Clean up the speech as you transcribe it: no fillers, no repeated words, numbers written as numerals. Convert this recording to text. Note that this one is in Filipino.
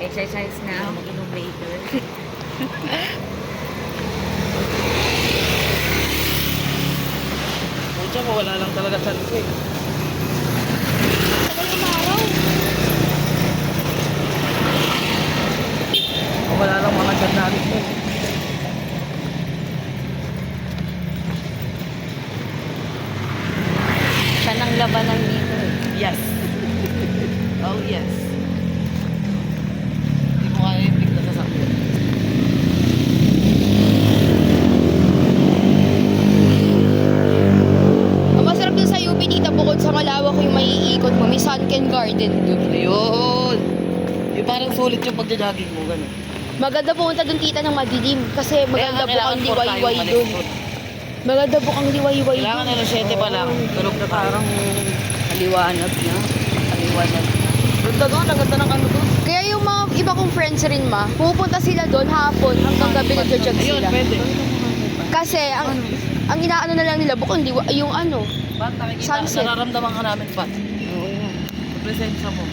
Exercise na. Mag-inom later. Pucha ko, wala lang talaga sa ko eh. Tagal umaraw. Wala lang mga chan natin ko. Siya nang labanan dito eh. Yes. Oh yes. Hindi ko kaya yung bigla sasakyan. Ang masarap dun sa UP dito, bukod sa malawak yung maiikot mo, may sunken garden dun. Ayun. Yung parang sulit yung pagja-jogging mo, gano'n. Maganda pumunta dun tita ng madilim kasi maganda bukang liwayway dun. Maganda bukang liwayway dun. Kailangan na 7 pa lang. Tulog na parang Maliwanag na. Maliwanag na. ganda doon, ang ganda ng ano doon. Kaya yung mga iba kong friends rin pupunta sila doon hapon hanggang gabi nagja-jog Ayun, sila. pwede. Kasi ang inaano na lang nila bukang yung ano. Ba't nakikita, Sunset. nararamdaman ka namin pa. Oo nga. Presensya mo.